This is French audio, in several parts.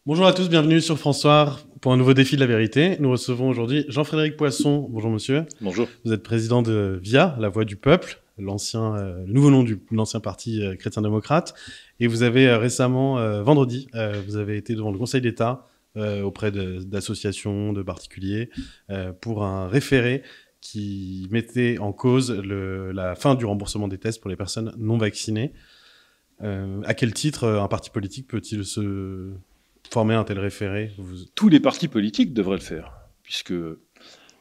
Bonjour à tous, bienvenue sur François pour un nouveau défi de la vérité. Nous recevons aujourd'hui Jean-Frédéric Poisson. Bonjour monsieur. Bonjour. Vous êtes président de VIA, la Voix du Peuple, le nouveau nom de l'ancien parti chrétien-démocrate. Et vous avez récemment, vendredi, vous avez été devant le Conseil d'État auprès d'associations, de particuliers, pour un référé qui mettait en cause la fin du remboursement des tests pour les personnes non vaccinées. À quel titre un parti politique peut-il se former un tel référé? Tous les partis politiques devraient le faire, puisque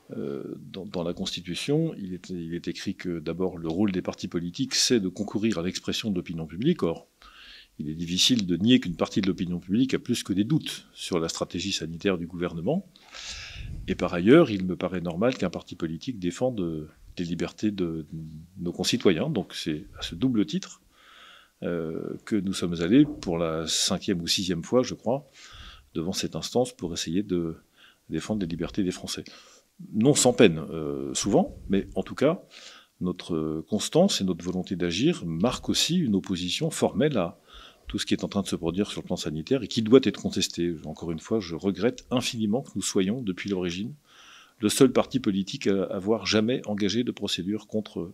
dans la Constitution, il est écrit que d'abord le rôle des partis politiques, c'est de concourir à l'expression de l'opinion publique. Or, il est difficile de nier qu'une partie de l'opinion publique a plus que des doutes sur la stratégie sanitaire du gouvernement. Et par ailleurs, il me paraît normal qu'un parti politique défende les libertés de nos concitoyens. Donc c'est à ce double titre que nous sommes allés pour la 5e ou 6e fois, je crois, devant cette instance pour essayer de défendre les libertés des Français. Non sans peine, souvent, mais en tout cas, notre constance et notre volonté d'agir marquent aussi une opposition formelle à tout ce qui est en train de se produire sur le plan sanitaire et qui doit être contesté. Encore une fois, je regrette infiniment que nous soyons, depuis l'origine, le seul parti politique à avoir jamais engagé de procédure contre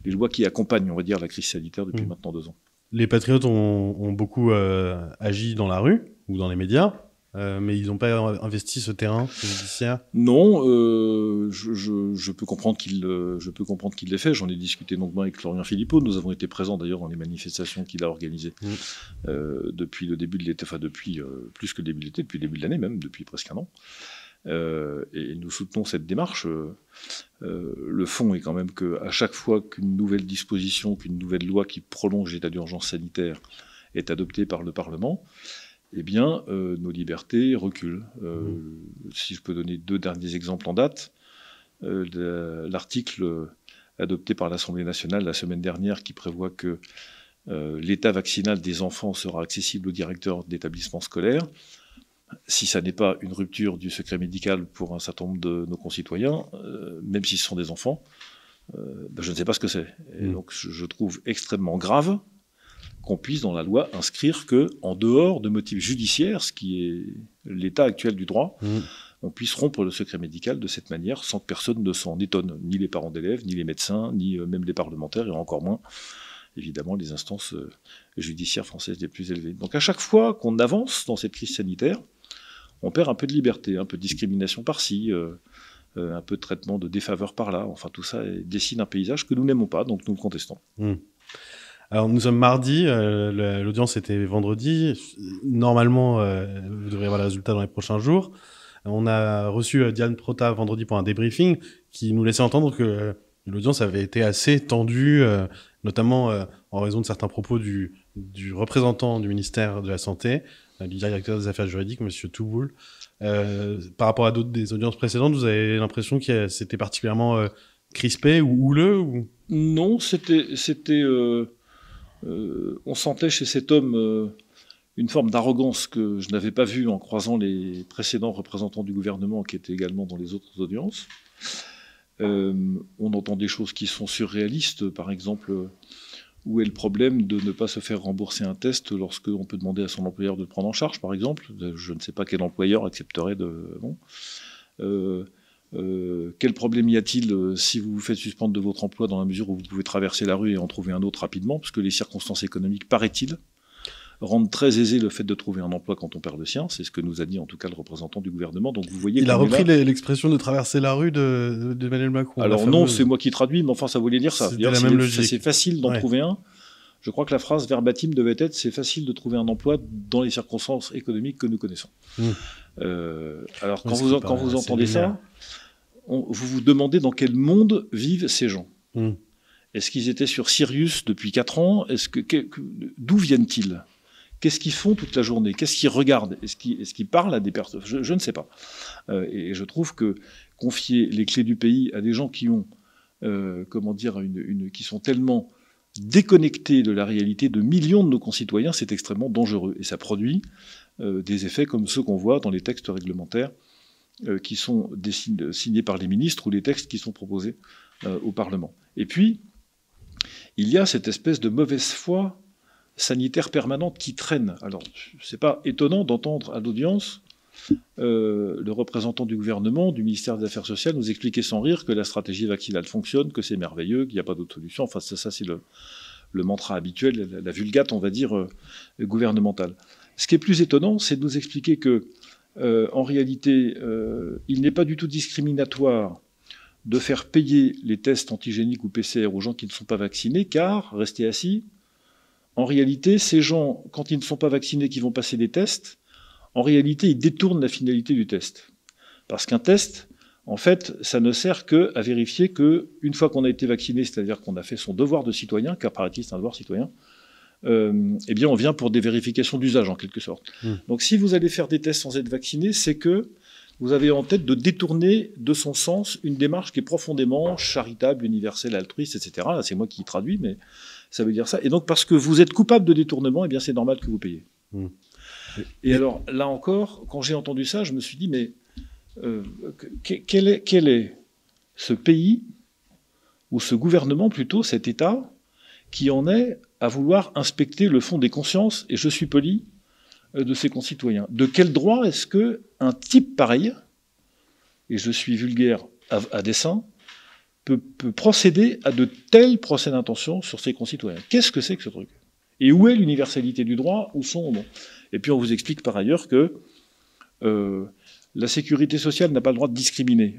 les lois qui accompagnent, on va dire, la crise sanitaire depuis maintenant 2 ans. Les patriotes ont beaucoup agi dans la rue ou dans les médias, mais ils n'ont pas investi ce terrain judiciaire. Non, je peux comprendre qu'il l'ait fait. J'en ai discuté longuement avec Florian Philippot. Nous avons été présents d'ailleurs dans les manifestations qu'il a organisées depuis le début de l'été, enfin depuis plus que le début de l'été, depuis le début de l'année même, depuis presque un an. Et nous soutenons cette démarche. Le fond est quand même qu'à chaque fois qu'une nouvelle disposition, qu'une nouvelle loi qui prolonge l'état d'urgence sanitaire est adoptée par le Parlement, eh bien, nos libertés reculent. Si je peux donner 2 derniers exemples en date, l'article adopté par l'Assemblée nationale la semaine dernière qui prévoit que l'état vaccinal des enfants sera accessible aux directeurs d'établissements scolaires. Si ça n'est pas une rupture du secret médical pour un certain nombre de nos concitoyens, même si ce sont des enfants, je ne sais pas ce que c'est. Et donc je trouve extrêmement grave qu'on puisse dans la loi inscrire que, en dehors de motifs judiciaires, ce qui est l'état actuel du droit, on puisse rompre le secret médical de cette manière sans que personne ne s'en étonne, ni les parents d'élèves, ni les médecins, ni même les parlementaires, et encore moins, évidemment, les instances judiciaires françaises les plus élevées. Donc à chaque fois qu'on avance dans cette crise sanitaire, on perd un peu de liberté, un peu de discrimination par-ci, un peu de traitement de défaveur par-là. Enfin, tout ça dessine un paysage que nous n'aimons pas, donc nous le contestons. Alors, nous sommes mardi, l'audience était vendredi. Normalement, vous devriez avoir les résultats dans les prochains jours. On a reçu Diane Prota vendredi pour un débriefing qui nous laissait entendre que l'audience avait été assez tendue, notamment en raison de certains propos du représentant du ministère de la Santé, du directeur des affaires juridiques, M. Touboul. Par rapport à d'autres des audiences précédentes, vous avez l'impression que c'était particulièrement crispé ou houleux ou... Non, on sentait chez cet homme une forme d'arrogance que je n'avais pas vue en croisant les précédents représentants du gouvernement qui étaient également dans les autres audiences. On entend des choses qui sont surréalistes, par exemple, où est le problème de ne pas se faire rembourser un test lorsqu'on peut demander à son employeur de le prendre en charge, par exemple. Je ne sais pas quel employeur accepterait de... Bon. Quel problème y a-t-il si vous vous faites suspendre de votre emploi dans la mesure où vous pouvez traverser la rue et en trouver un autre rapidement, parce que les circonstances économiques, paraît-il, rendent très aisé le fait de trouver un emploi quand on perd le sien. C'est ce que nous a dit en tout cas le représentant du gouvernement. Donc vous voyez. Il a repris l'expression de traverser la rue de Emmanuel Macron. Alors non, c'est moi qui traduis, mais enfin ça voulait dire ça. C'est facile d'en trouver un. Je crois que la phrase verbatim devait être « c'est facile de trouver un emploi dans les circonstances économiques que nous connaissons ». Alors quand vous entendez ça, vous vous demandez dans quel monde vivent ces gens. Est-ce qu'ils étaient sur Sirius depuis 4 ans? D'où viennent-ils? Qu'est-ce qu'ils font toute la journée? Qu'est-ce qu'ils regardent? Est-ce qu'ils parlent à des personnes? Je ne sais pas. Et je trouve que confier les clés du pays à des gens qui ont, qui sont tellement déconnectés de la réalité de millions de nos concitoyens, c'est extrêmement dangereux. Et ça produit des effets comme ceux qu'on voit dans les textes réglementaires qui sont signés par les ministres ou les textes qui sont proposés au Parlement. Et puis, il y a cette espèce de mauvaise foi sanitaire permanente qui traîne. Alors, c'est pas étonnant d'entendre à l'audience le représentant du gouvernement, du ministère des Affaires sociales, nous expliquer sans rire que la stratégie vaccinale fonctionne, que c'est merveilleux, qu'il n'y a pas d'autre solution. Enfin, ça c'est le mantra habituel, la vulgate, on va dire, gouvernementale. Ce qui est plus étonnant, c'est de nous expliquer que, en réalité, il n'est pas du tout discriminatoire de faire payer les tests antigéniques ou PCR aux gens qui ne sont pas vaccinés, car, restez assis, en réalité, ces gens, quand ils ne sont pas vaccinés, qui vont passer des tests, en réalité, ils détournent la finalité du test. Parce qu'un test, en fait, ça ne sert qu'à vérifier qu'une fois qu'on a été vacciné, c'est-à-dire qu'on a fait son devoir de citoyen, car paraît-il, c'est un devoir citoyen, eh bien, on vient pour des vérifications d'usage, en quelque sorte. Donc, si vous allez faire des tests sans être vacciné, c'est que vous avez en tête de détourner de son sens une démarche qui est profondément charitable, universelle, altruiste, etc. Là, c'est moi qui traduis, mais ça veut dire ça. Et donc, parce que vous êtes coupable de détournement, eh bien, c'est normal que vous payiez. Et alors, là encore, quand j'ai entendu ça, je me suis dit, mais quel est ce pays, ou ce gouvernement plutôt, cet État, qui en est à vouloir inspecter le fond des consciences, et je suis poli, de ses concitoyens. De quel droit est-ce qu'un type pareil, et je suis vulgaire à dessein, peut procéder à de tels procès d'intention sur ses concitoyens? Qu'est-ce que c'est que ce truc? Et où est l'universalité du droit? Où sont... Bon. Et puis on vous explique par ailleurs que la sécurité sociale n'a pas le droit de discriminer,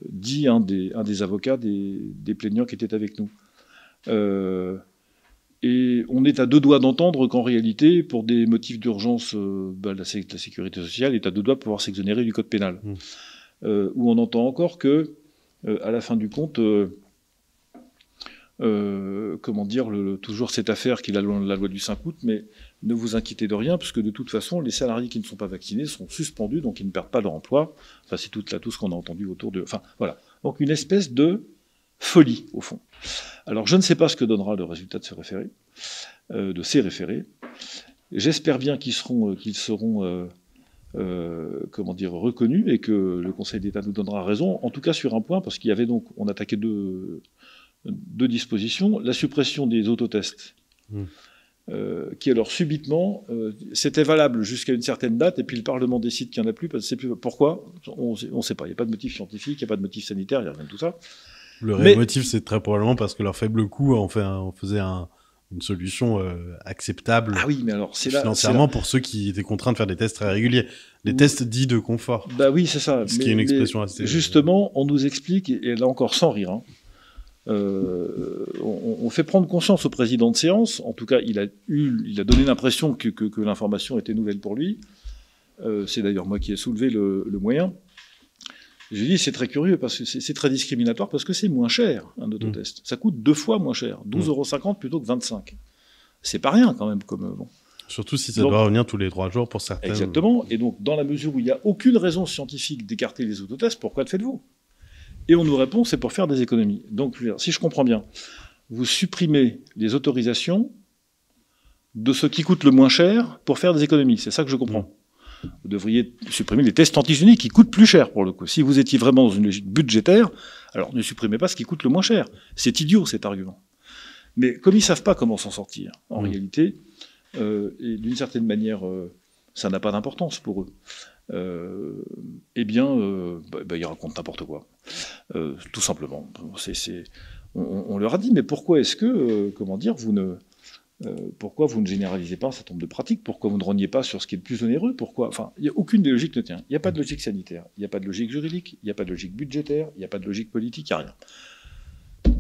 dit un des avocats des plaignants qui étaient avec nous. Et on est à deux doigts d'entendre qu'en réalité, pour des motifs d'urgence, la sécurité sociale est à deux doigts de pouvoir s'exonérer du code pénal. Où on entend encore que, à la fin du compte, comment dire, toujours cette affaire qui est la loi du 5 août, mais ne vous inquiétez de rien, parce que de toute façon, les salariés qui ne sont pas vaccinés sont suspendus, donc ils ne perdent pas leur emploi. Enfin, c'est tout ce qu'on a entendu autour de... Enfin, voilà. Donc une espèce de folie, au fond. Alors, je ne sais pas ce que donnera le résultat de ce référé, de ces référés. J'espère bien qu'ils seront comment dire, reconnus, et que le Conseil d'État nous donnera raison, en tout cas sur un point, parce qu'il y avait donc, on attaquait deux dispositions, la suppression des autotests, qui alors subitement, c'était valable jusqu'à une certaine date, et puis le Parlement décide qu'il n'y en a plus, parce que c'est plus, pourquoi, on ne sait pas, il n'y a pas de motif scientifique, il n'y a pas de motif sanitaire, il n'y a rien de tout ça. Le réel motif, c'est très probablement parce que leur faible coût en faisait une solution acceptable financièrement pour ceux qui étaient contraints de faire des tests très réguliers. Les tests dits de confort. Bah oui, c'est ça. Ce qui est une expression assez... Justement, on nous explique, et là encore sans rire, hein, on fait prendre conscience au président de séance, en tout cas il a donné l'impression que l'information était nouvelle pour lui, c'est d'ailleurs moi qui ai soulevé le moyen. Je lui dis c'est très curieux, parce que c'est très discriminatoire, parce que c'est moins cher un autotest. Ça coûte 2 fois moins cher, 12,50 € plutôt que 25. C'est pas rien quand même. Bon. Surtout si ça doit revenir tous les 3 jours pour certains. Exactement, et donc dans la mesure où il n'y a aucune raison scientifique d'écarter les autotests, pourquoi le faites-vous? Et on nous répond, c'est pour faire des économies. Donc, si je comprends bien, vous supprimez les autorisations de ce qui coûte le moins cher pour faire des économies. C'est ça que je comprends. Vous devriez supprimer les tests antigéniques qui coûtent plus cher, pour le coup. Si vous étiez vraiment dans une logique budgétaire, alors ne supprimez pas ce qui coûte le moins cher. C'est idiot, cet argument. Mais comme ils ne savent pas comment s'en sortir, en réalité, et d'une certaine manière, ça n'a pas d'importance pour eux. Eh bien, ils racontent n'importe quoi, tout simplement. On leur a dit, mais pourquoi est-ce que, comment dire, pourquoi vous ne généralisez pas un certain nombre de pratiques? Pourquoi vous ne reniez pas sur ce qui est le plus onéreux? Pourquoi? Enfin, il n'y a aucune des logiques ne tient. Il n'y a pas de logique sanitaire, il n'y a pas de logique juridique, il n'y a pas de logique budgétaire, il n'y a pas de logique politique, il n'y a rien.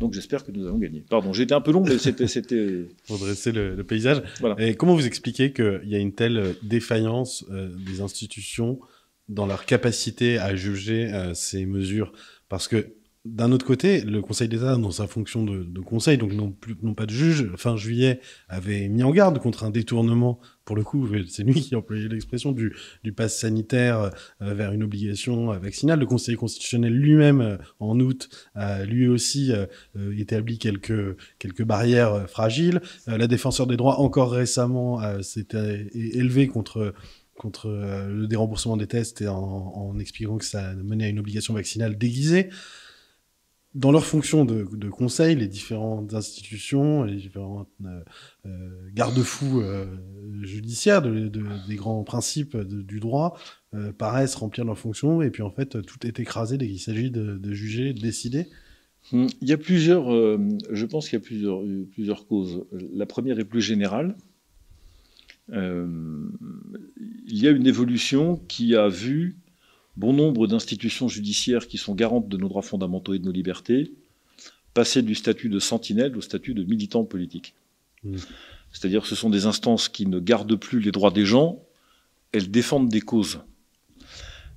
Donc j'espère que nous allons gagner. Pardon, j'ai été un peu long, mais c'était... Pour dresser le paysage. Voilà. Et comment vous expliquez qu'il y a une telle défaillance des institutions dans leur capacité à juger ces mesures? Parce que, d'un autre côté, le Conseil d'État, dans sa fonction de conseil, donc non pas de juge, fin juillet, avait mis en garde contre un détournement, pour le coup, c'est lui qui a employé l'expression du pass sanitaire vers une obligation vaccinale. Le Conseil constitutionnel lui-même, en août, a lui aussi établi quelques barrières fragiles. La défenseur des droits, encore récemment, s'était élevée contre le déremboursement des tests et en expliquant que ça menait à une obligation vaccinale déguisée. dans leur fonction de conseil, les différentes institutions, les différents garde-fous judiciaires des grands principes du droit paraissent remplir leur fonction, et puis en fait, tout est écrasé dès qu'il s'agit de juger, de décider. Il y a plusieurs, je pense qu'il y a plusieurs causes. La première est plus générale. Il y a une évolution qui a vu bon nombre d'institutions judiciaires qui sont garantes de nos droits fondamentaux et de nos libertés passer du statut de sentinelle au statut de militant politique. C'est-à-dire que ce sont des instances qui ne gardent plus les droits des gens, elles défendent des causes.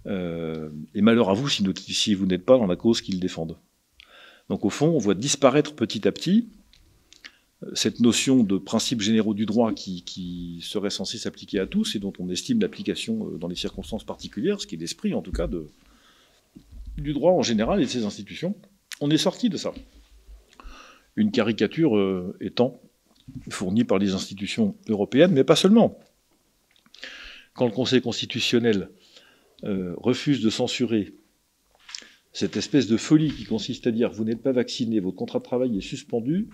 Et malheur à vous si vous n'êtes pas dans la cause qu'ils défendent. Donc au fond, on voit disparaître petit à petit cette notion de principes généraux du droit qui serait censé s'appliquer à tous et dont on estime l'application dans les circonstances particulières, ce qui est l'esprit en tout cas du droit en général et de ses institutions. On est sorti de ça. Une caricature étant fournie par les institutions européennes, mais pas seulement. Quand le Conseil constitutionnel refuse de censurer cette espèce de folie qui consiste à dire vous n'êtes pas vacciné, votre contrat de travail est suspendu,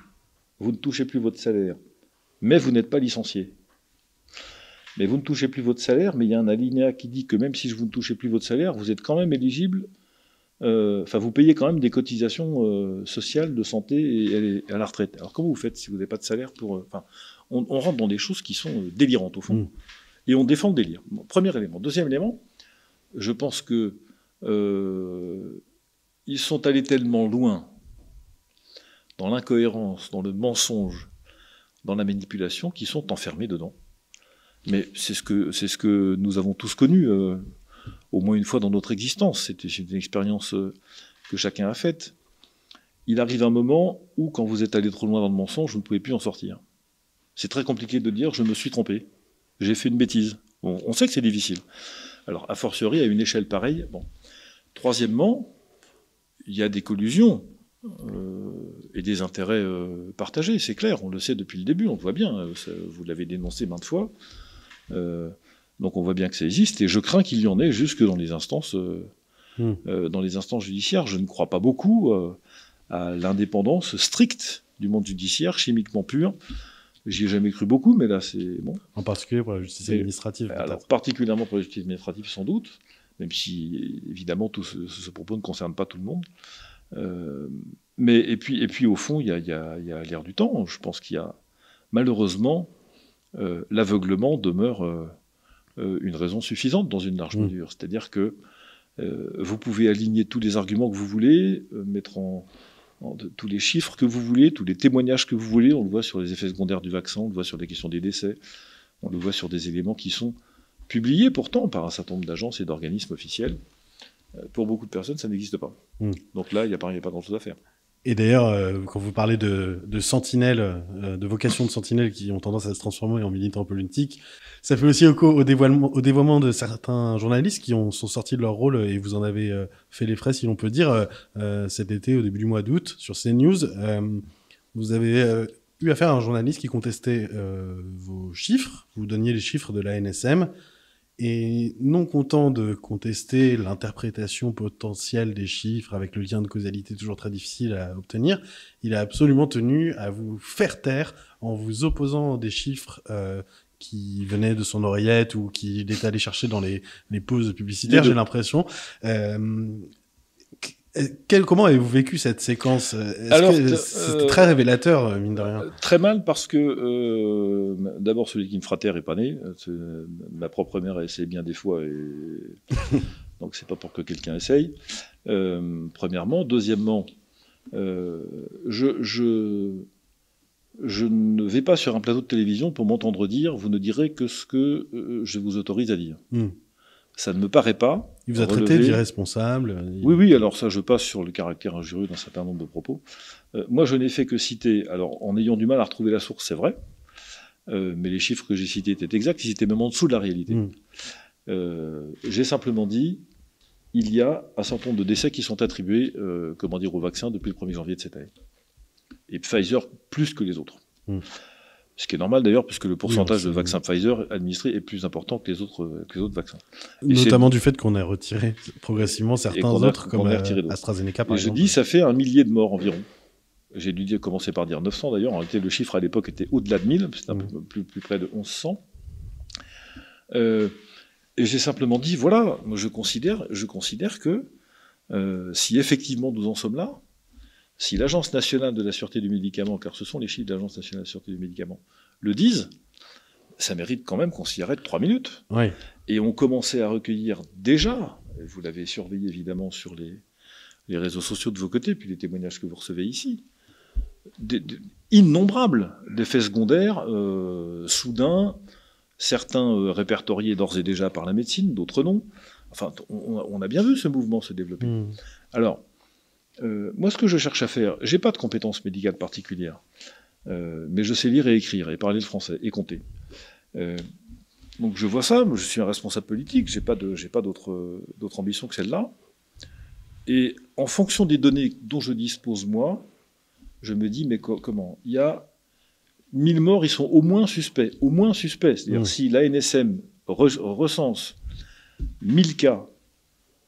vous ne touchez plus votre salaire, mais vous n'êtes pas licencié. Mais vous ne touchez plus votre salaire, mais il y a un alinéa qui dit que même si vous ne touchez plus votre salaire, vous êtes quand même éligible, vous payez quand même des cotisations sociales, de santé et à la retraite. Alors comment vous faites si vous n'avez pas de salaire pour... on rentre dans des choses qui sont délirantes au fond. Et on défend le délire. Bon, premier élément. Deuxième élément, je pense que ils sont allés tellement loin dans l'incohérence, dans le mensonge, dans la manipulation, qu'ils sont enfermés dedans. Mais c'est ce que nous avons tous connu, au moins une fois dans notre existence. C'est une expérience que chacun a faite. Il arrive un moment où, quand vous êtes allé trop loin dans le mensonge, vous ne pouvez plus en sortir. C'est très compliqué de dire « je me suis trompé, j'ai fait une bêtise ». On sait que c'est difficile. Alors, a fortiori, à une échelle pareille. Bon. Troisièmement, il y a des collusions et des intérêts partagés, c'est clair, on le sait depuis le début, on le voit bien, vous l'avez dénoncé maintes fois, donc on voit bien que ça existe, et je crains qu'il y en ait jusque dans les instances, judiciaires. Je ne crois pas beaucoup à l'indépendance stricte du monde judiciaire, chimiquement pure. J'y ai jamais cru beaucoup, mais là c'est bon. En particulier pour la justice administrative. Alors, particulièrement pour la justice administrative, sans doute, même si évidemment tout ce propos ne concerne pas tout le monde. Et puis au fond, il y a l'ère du temps. Je pense qu'il y a malheureusement l'aveuglement demeure une raison suffisante dans une large mesure. C'est-à-dire que vous pouvez aligner tous les arguments que vous voulez, mettre tous les chiffres que vous voulez, tous les témoignages que vous voulez. On le voit sur les effets secondaires du vaccin, on le voit sur les questions des décès, on le voit sur des éléments qui sont publiés pourtant par un certain nombre d'agences et d'organismes officiels. Pour beaucoup de personnes, ça n'existe pas. Donc là, il n'y a pas grand-chose à faire. Et d'ailleurs, quand vous parlez de sentinelles, de vocation de sentinelles qui ont tendance à se transformer en militants politiques, ça fait aussi écho au dévoiement de certains journalistes qui sont sortis de leur rôle, et vous en avez fait les frais, si l'on peut dire, cet été, au début du mois d'août, sur CNews. Vous avez eu affaire à un journaliste qui contestait vos chiffres. Vous donniez les chiffres de l'ANSM. Et non content de contester l'interprétation potentielle des chiffres avec le lien de causalité toujours très difficile à obtenir, il a absolument tenu à vous faire taire en vous opposant des chiffres qui venaient de son oreillette ou qu'il est allé chercher dans les pauses publicitaires, j'ai l'impression. Comment avez-vous vécu cette séquence? C'était très révélateur, mine de rien. Très mal, parce que d'abord, celui qui me fera taire est pas né. Ma propre mère a essayé bien des fois, et donc c'est pas pour que quelqu'un essaye. Premièrement. Deuxièmement, je ne vais pas sur un plateau de télévision pour m'entendre dire « vous ne direz que ce que je vous autorise à dire ». Ça ne me paraît pas. Il vous a traité d'irresponsable. Oui, alors ça, je passe sur le caractère injurieux d'un certain nombre de propos. Moi, je n'ai fait que citer, alors en ayant du mal à retrouver la source, c'est vrai, mais les chiffres que j'ai cités étaient exacts, ils étaient même en dessous de la réalité. J'ai simplement dit, il y a un certain nombre de décès qui sont attribués au vaccin depuis le 1er janvier de cette année. Et Pfizer plus que les autres. Ce qui est normal d'ailleurs, puisque le pourcentage Oui, de vaccins Pfizer administrés est plus important que les autres vaccins. Notamment du fait qu'on a retiré progressivement certains autres, comme AstraZeneca par exemple. Je dis, ça fait 1 millier de morts environ. J'ai dû commencer par dire 900 d'ailleurs. En réalité, le chiffre à l'époque était au-delà de 1000, c'était un peu plus près de 1100. Et j'ai simplement dit, voilà, je considère que si effectivement nous en sommes là, si l'Agence nationale de la sûreté du médicament, car ce sont les chiffres de l'Agence nationale de la sûreté du médicament, le disent, ça mérite quand même qu'on s'y arrête 3 minutes. Oui. Et on commençait à recueillir déjà, vous l'avez surveillé évidemment sur les réseaux sociaux de vos côtés, puis les témoignages que vous recevez ici, innombrables d'effets secondaires soudains, certains répertoriés d'ores et déjà par la médecine, d'autres non. Enfin, on a bien vu ce mouvement se développer. Alors, moi, ce que je cherche à faire, j'ai pas de compétences médicales particulières, mais je sais lire et écrire, et parler le français, et compter. Donc je vois ça, moi, je suis un responsable politique, j'ai pas d'autre ambition que celle-là. Et en fonction des données dont je dispose, moi, je me dis, mais comment ? Il y a 1000 morts, ils sont au moins suspects. Au moins suspects. C'est-à-dire, si l'ANSM recense 1000 cas,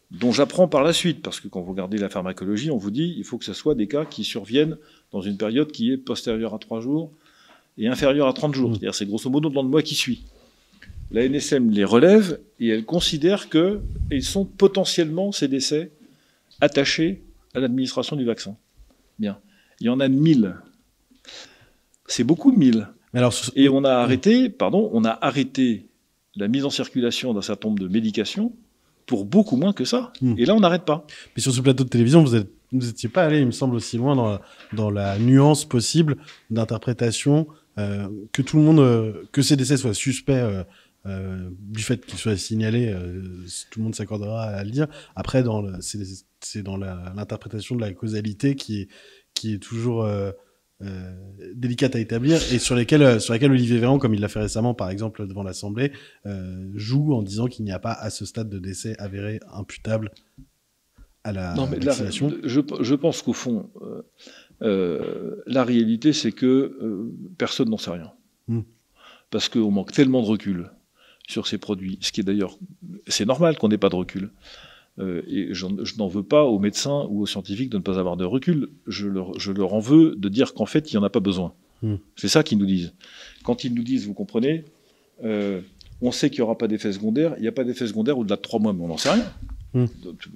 dont j'apprends par la suite, parce que quand vous regardez la pharmacologie, on vous dit il faut que ce soit des cas qui surviennent dans une période qui est postérieure à 3 jours et inférieure à 30 jours. C'est-à-dire, c'est grosso modo dans le mois qui suit. La NSM les relève et elle considère qu'ils sont potentiellement, ces décès, attachés à l'administration du vaccin. Bien. Il y en a 1000. C'est beaucoup, 1000. Et on a arrêté la mise en circulation d'un certain nombre de médications pour beaucoup moins que ça. Et là, on n'arrête pas. Mais sur ce plateau de télévision, vous n'étiez pas allé, il me semble, aussi loin dans la nuance possible d'interprétation, que tout le monde, que ces décès soient suspects du fait qu'ils soient signalés, tout le monde s'accordera à le dire. Après, c'est dans l'interprétation de la causalité qui est toujours délicate à établir et sur lesquelles Olivier Véran, comme il l'a fait récemment par exemple devant l'Assemblée, joue en disant qu'il n'y a pas à ce stade de décès avéré imputable à la vaccination. Je pense qu'au fond, la réalité c'est que personne n'en sait rien. Parce qu'on manque tellement de recul sur ces produits, ce qui est d'ailleurs, c'est normal qu'on n'ait pas de recul. Et je n'en veux pas aux médecins ou aux scientifiques de ne pas avoir de recul. Je leur en veux de dire qu'en fait, il n'y en a pas besoin. C'est ça qu'ils nous disent. Quand ils nous disent, vous comprenez, on sait qu'il n'y aura pas d'effet secondaire, il n'y a pas d'effet secondaire au-delà de 3 mois, mais on n'en sait rien.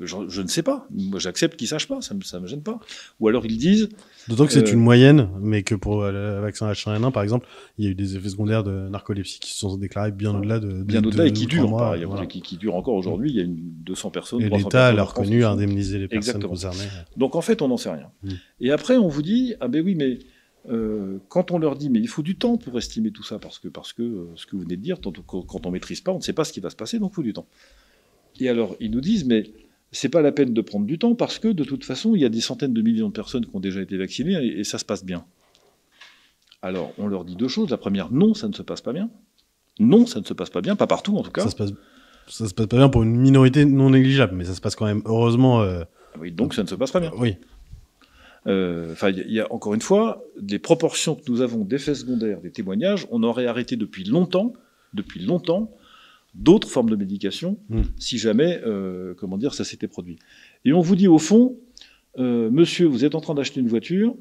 Je ne sais pas. Moi, j'accepte qu'ils ne sachent pas, ça me gêne pas. Ou alors ils disent... D'autant que c'est une moyenne, mais que pour le vaccin H1N1, par exemple, il y a eu des effets secondaires de narcolepsie qui se sont déclarés bien au-delà de... Bien au-delà et qui durent. Voilà. Qui durent encore aujourd'hui. Il y a 200 personnes, 300 l'État a reconnu à indemniser les personnes concernées. Donc en fait, on n'en sait rien. Et après, on vous dit, ah ben oui, mais... quand on leur dit, mais il faut du temps pour estimer tout ça, parce que ce que vous venez de dire, quand on ne maîtrise pas, on ne sait pas ce qui va se passer, donc il faut du temps. Et alors, ils nous disent, mais c'est pas la peine de prendre du temps, parce que de toute façon, il y a des centaines de millions de personnes qui ont déjà été vaccinées, et ça se passe bien. Alors, on leur dit 2 choses. La première, non, ça ne se passe pas bien. Non, ça ne se passe pas bien, pas partout en tout cas. Ça se passe pas bien pour une minorité non négligeable, mais ça se passe quand même, heureusement... Oui, donc ça ne se passe pas bien. Oui. Il y a encore une fois des proportions que nous avons d'effets secondaires, des témoignages. On aurait arrêté depuis longtemps, d'autres formes de médication, si jamais, ça s'était produit. Et on vous dit au fond, monsieur, vous êtes en train d'acheter une voiture.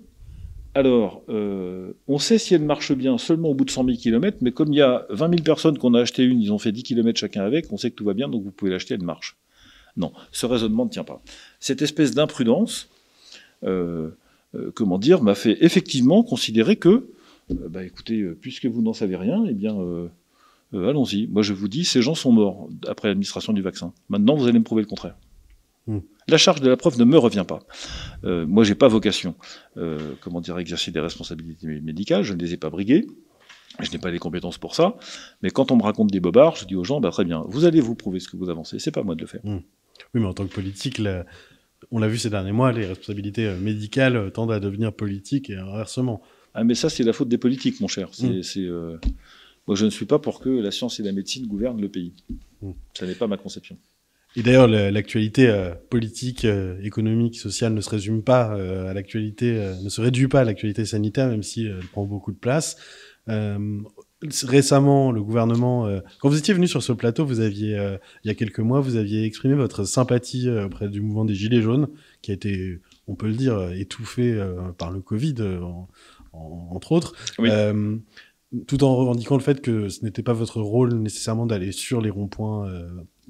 Alors, on sait si elle marche bien seulement au bout de 100 000 km, mais comme il y a 20 000 personnes qu'on a acheté une, ils ont fait 10 km chacun avec, on sait que tout va bien, donc vous pouvez l'acheter, elle marche. Non, ce raisonnement ne tient pas. Cette espèce d'imprudence, m'a fait effectivement considérer que, écoutez, puisque vous n'en savez rien, eh bien, allons-y. Moi, je vous dis, ces gens sont morts après l'administration du vaccin. Maintenant, vous allez me prouver le contraire. La charge de la preuve ne me revient pas. Moi, j'ai pas vocation, à exercer des responsabilités médicales. Je ne les ai pas briguées. Je n'ai pas les compétences pour ça. Mais quand on me raconte des bobards, je dis aux gens, très bien, vous allez vous prouver ce que vous avancez. C'est pas à moi de le faire. Oui, mais en tant que politique, on l'a vu ces derniers mois, les responsabilités médicales tendent à devenir politiques et inversement. Ah, mais ça, c'est la faute des politiques, mon cher. Moi, je ne suis pas pour que la science et la médecine gouvernent le pays. Ça n'est pas ma conception. Et d'ailleurs, l'actualité politique, économique, sociale ne se résume pas à l'actualité, ne se réduit pas à l'actualité sanitaire, même si elle prend beaucoup de place. Récemment, le gouvernement, quand vous étiez venu sur ce plateau, vous aviez, il y a quelques mois, vous aviez exprimé votre sympathie auprès du mouvement des Gilets jaunes, qui a été, on peut le dire, étouffé par le Covid, entre autres. Oui. Tout en revendiquant le fait que ce n'était pas votre rôle nécessairement d'aller sur les ronds-points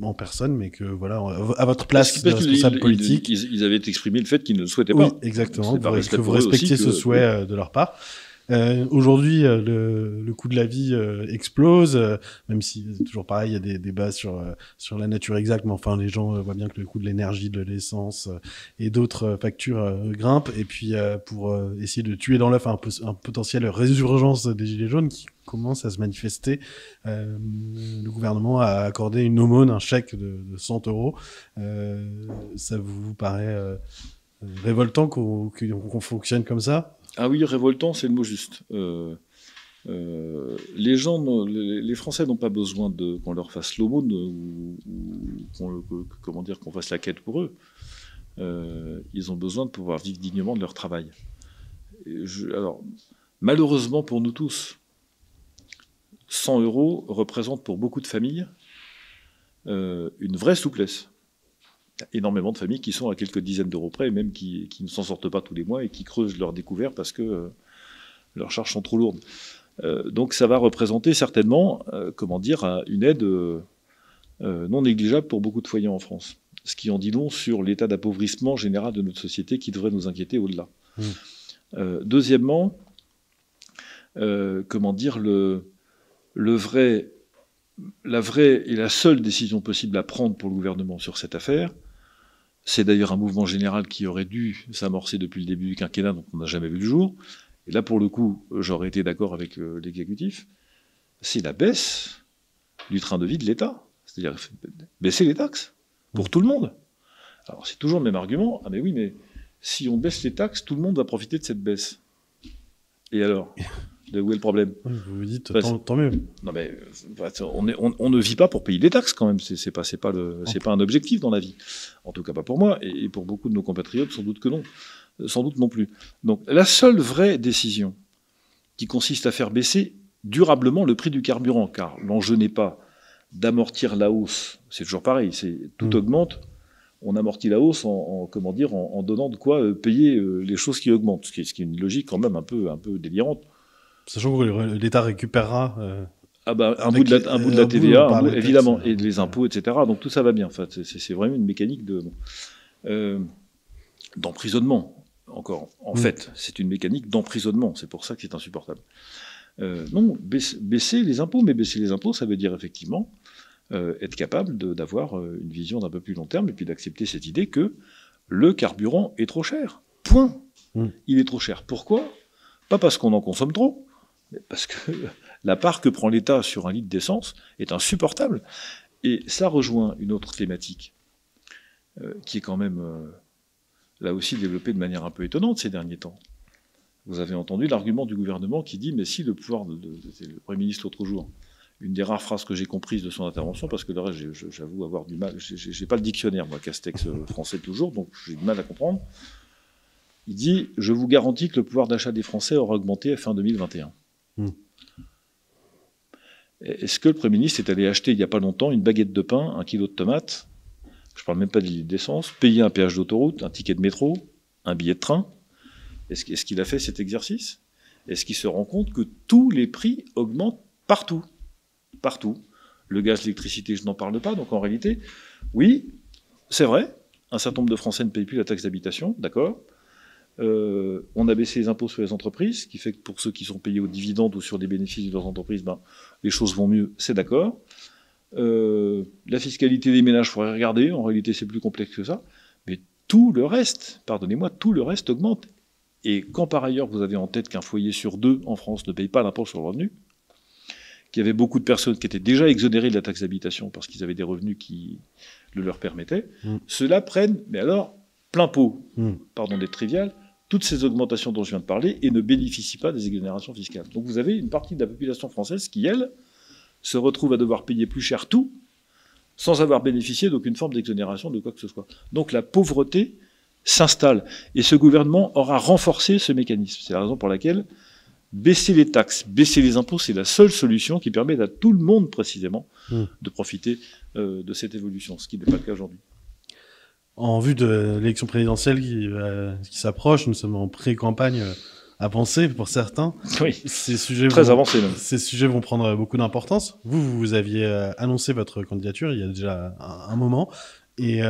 en personne, mais que voilà, à votre place de responsable politique, ils avaient exprimé le fait qu'ils ne le souhaitaient pas. Oui, exactement. Que vous respectiez ce souhait de leur part. Aujourd'hui, le coût de la vie explose, même si c'est toujours pareil, il y a des débats sur la nature exacte, mais enfin les gens voient bien que le coût de l'énergie, de l'essence et d'autres factures grimpent. Et puis pour essayer de tuer dans l'œuf un potentiel résurgence des Gilets jaunes qui commence à se manifester, le gouvernement a accordé une aumône, un chèque de 100 €. Ça vous paraît révoltant qu'on fonctionne comme ça ? Ah oui, révoltant, c'est le mot juste. Les Français n'ont pas besoin qu'on leur fasse l'aumône ou qu'on fasse la quête pour eux. Ils ont besoin de pouvoir vivre dignement de leur travail. Alors, malheureusement pour nous tous, 100 € représente pour beaucoup de familles une vraie souplesse. Il y a énormément de familles qui sont à quelques dizaines d'euros près, et même qui ne s'en sortent pas tous les mois et qui creusent leur découvert parce que leurs charges sont trop lourdes. Donc ça va représenter certainement, une aide non négligeable pour beaucoup de foyers en France. Ce qui en dit long sur l'état d'appauvrissement général de notre société qui devrait nous inquiéter au-delà. Deuxièmement, la vraie et la seule décision possible à prendre pour le gouvernement sur cette affaire, c'est d'ailleurs un mouvement général qui aurait dû s'amorcer depuis le début du quinquennat, dont on n'a jamais vu le jour, et là pour le coup j'aurais été d'accord avec l'exécutif, c'est la baisse du train de vie de l'État, c'est-à-dire baisser les taxes pour tout le monde. Alors c'est toujours le même argument, ah mais oui, mais si on baisse les taxes, tout le monde va profiter de cette baisse. Et alors où est le problème ? Vous vous dites, tant mieux. Non mais on ne vit pas pour payer des taxes quand même. C'est pas un objectif dans la vie. En tout cas pas pour moi et pour beaucoup de nos compatriotes sans doute que non, sans doute non plus. Donc la seule vraie décision qui consiste à faire baisser durablement le prix du carburant, car l'enjeu n'est pas d'amortir la hausse. C'est toujours pareil. Tout augmente. On amortit la hausse en donnant de quoi payer les choses qui augmentent, ce qui est une logique quand même un peu délirante. Sachant que l'État récupérera un bout de la TVA, évidemment, et les impôts, etc. Donc tout ça va bien. Enfin, c'est vraiment une mécanique d'emprisonnement. Encore, en fait, c'est une mécanique d'emprisonnement. C'est pour ça que c'est insupportable. Non, baisser les impôts, mais baisser les impôts, ça veut dire effectivement être capable d'avoir une vision d'un peu plus long terme et puis d'accepter cette idée que le carburant est trop cher. Point. Il est trop cher. Pourquoi ? Pas parce qu'on en consomme trop, mais parce que la part que prend l'État sur un litre d'essence est insupportable. Et ça rejoint une autre thématique qui est quand même là aussi développée de manière un peu étonnante ces derniers temps. Vous avez entendu l'argument du gouvernement qui dit « mais si le pouvoir c'est le Premier ministre l'autre jour », une des rares phrases que j'ai comprises de son intervention, parce que le reste, j'avoue avoir du mal, j'ai pas le dictionnaire, moi, Castex français toujours, donc j'ai du mal à comprendre. Il dit « je vous garantis que le pouvoir d'achat des Français aura augmenté à fin 2021 ». Est-ce que le Premier ministre est allé acheter il n'y a pas longtemps une baguette de pain, 1 kilo de tomates, je ne parle même pas des litres d'essence, payer un péage d'autoroute, un ticket de métro, un billet de train? Est-ce qu'il a fait cet exercice? Est-ce qu'il se rend compte que tous les prix augmentent partout? Partout. Le gaz, l'électricité, je n'en parle pas. Donc en réalité, oui, c'est vrai, un certain nombre de Français ne payent plus la taxe d'habitation, d'accord. On a baissé les impôts sur les entreprises, ce qui fait que pour ceux qui sont payés aux dividendes ou sur des bénéfices de leurs entreprises, les choses vont mieux, c'est d'accord. La fiscalité des ménages, il faudrait regarder, en réalité c'est plus complexe que ça, mais tout le reste, pardonnez-moi, tout le reste augmente. Et quand par ailleurs vous avez en tête qu'un foyer sur 2 en France ne paye pas l'impôt sur le revenu, qu'il y avait beaucoup de personnes qui étaient déjà exonérées de la taxe d'habitation parce qu'ils avaient des revenus qui le leur permettaient, ceux-là prennent, mais alors, plein pot, pardon d'être trivial, toutes ces augmentations dont je viens de parler et ne bénéficient pas des exonérations fiscales. Donc vous avez une partie de la population française qui, elle, se retrouve à devoir payer plus cher tout, sans avoir bénéficié d'aucune forme d'exonération de quoi que ce soit. Donc la pauvreté s'installe. Et ce gouvernement aura renforcé ce mécanisme. C'est la raison pour laquelle baisser les taxes, baisser les impôts, c'est la seule solution qui permet à tout le monde, précisément, de profiter de cette évolution, ce qui n'est pas le cas aujourd'hui. En vue de l'élection présidentielle qui s'approche, nous sommes en pré-campagne avancée pour certains. Oui, ces sujets avancée même. Ces sujets vont prendre beaucoup d'importance. Vous aviez annoncé votre candidature il y a déjà un moment. Et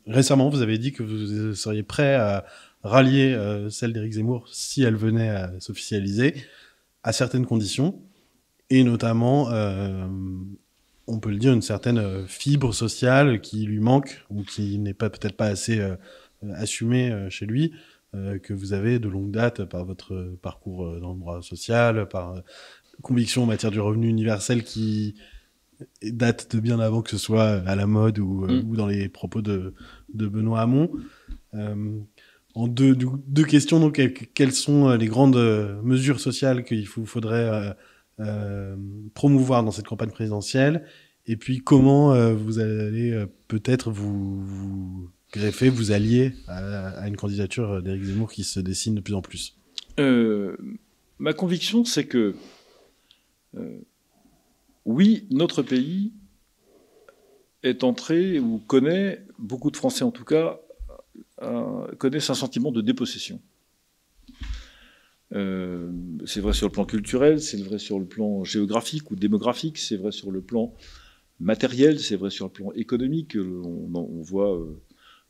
récemment, vous avez dit que vous seriez prêt à rallier celle d'Éric Zemmour si elle venait à s'officialiser, à certaines conditions, et notamment, on peut le dire, une certaine fibre sociale qui lui manque, ou qui n'est peut-être pas assez assumée chez lui, que vous avez de longue date par votre parcours dans le droit social, par conviction en matière du revenu universel qui date de bien avant que ce soit à la mode ou dans les propos de Benoît Hamon. En deux questions, donc, quelles sont les grandes mesures sociales qu'il faudrait promouvoir dans cette campagne présidentielle, et puis comment vous allez peut-être vous greffer, vous allier à une candidature d'Éric Zemmour qui se dessine de plus en plus. Ma conviction, c'est que oui, notre pays est entré, ou connaît, beaucoup de Français en tout cas, connaissent un sentiment de dépossession. C'est vrai sur le plan culturel, c'est vrai sur le plan géographique ou démographique, c'est vrai sur le plan matériel, c'est vrai sur le plan économique. On voit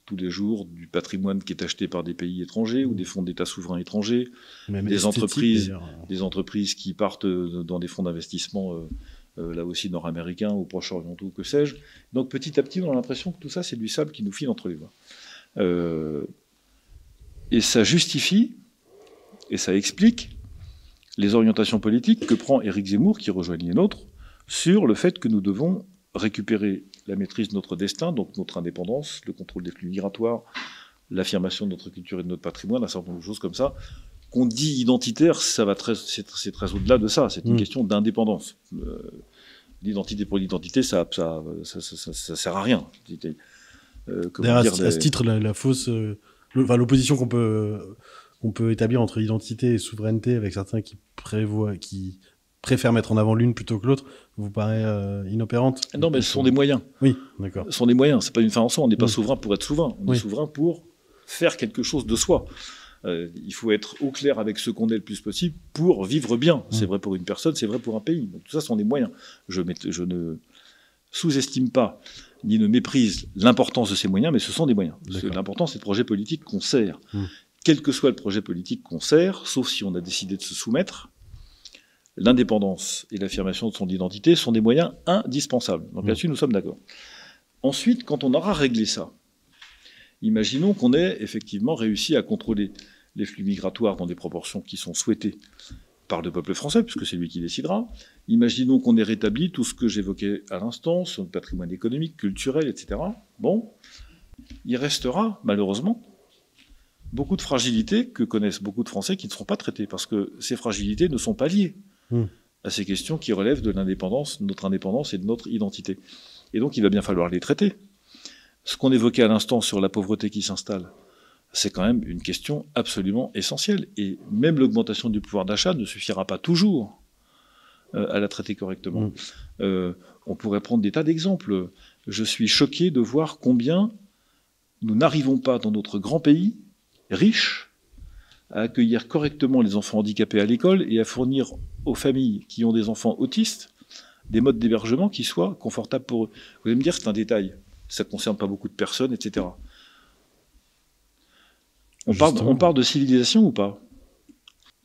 tous les jours du patrimoine qui est acheté par des pays étrangers ou des fonds d'État souverains étrangers, des entreprises qui partent dans des fonds d'investissement là aussi nord-américains ou proche-orientaux, que sais-je. Donc petit à petit, on a l'impression que tout ça, c'est du sable qui nous file entre les doigts. Et ça justifie, et ça explique les orientations politiques que prend Éric Zemmour, qui rejoignent les nôtres, sur le fait que nous devons récupérer la maîtrise de notre destin, donc notre indépendance, le contrôle des flux migratoires, l'affirmation de notre culture et de notre patrimoine, un certain nombre de choses comme ça. Qu'on dit identitaire, c'est très au-delà de ça. C'est une question d'indépendance. L'identité pour l'identité, ça sert à rien. D'ailleurs, à ce titre, l'opposition qu'on peut établir entre identité et souveraineté, avec certains qui préfèrent mettre en avant l'une plutôt que l'autre, vous paraît inopérante? Non, mais ce sont des moyens. Oui, d'accord. Ce sont des moyens, c'est pas une fin en soi. On n'est pas souverain pour être souverain. On est souverain pour faire quelque chose de soi. Il faut être au clair avec ce qu'on est le plus possible pour vivre bien. C'est vrai pour une personne, c'est vrai pour un pays. Donc tout ça sont des moyens. Je ne sous-estime pas ni ne méprise l'importance de ces moyens, mais ce sont des moyens. L'important, c'est le projet politique qu'on sert. Quel que soit le projet politique qu'on sert, sauf si on a décidé de se soumettre, l'indépendance et l'affirmation de son identité sont des moyens indispensables. Donc là-dessus, nous sommes d'accord. Ensuite, quand on aura réglé ça, imaginons qu'on ait effectivement réussi à contrôler les flux migratoires dans des proportions qui sont souhaitées par le peuple français, puisque c'est lui qui décidera. Imaginons qu'on ait rétabli tout ce que j'évoquais à l'instant, sur le patrimoine économique, culturel, etc. Bon, il restera, malheureusement, beaucoup de fragilités que connaissent beaucoup de Français qui ne seront pas traitées, parce que ces fragilités ne sont pas liées à ces questions qui relèvent de l'indépendance, de notre indépendance et de notre identité. Et donc, il va bien falloir les traiter. Ce qu'on évoquait à l'instant sur la pauvreté qui s'installe, c'est quand même une question absolument essentielle. Et même l'augmentation du pouvoir d'achat ne suffira pas toujours à la traiter correctement. On pourrait prendre des tas d'exemples. Je suis choqué de voir combien nous n'arrivons pas dans notre grand pays, riche, à accueillir correctement les enfants handicapés à l'école et à fournir aux familles qui ont des enfants autistes des modes d'hébergement qui soient confortables pour eux. Vous allez me dire, c'est un détail. Ça ne concerne pas beaucoup de personnes, etc. On parle de civilisation ou pas?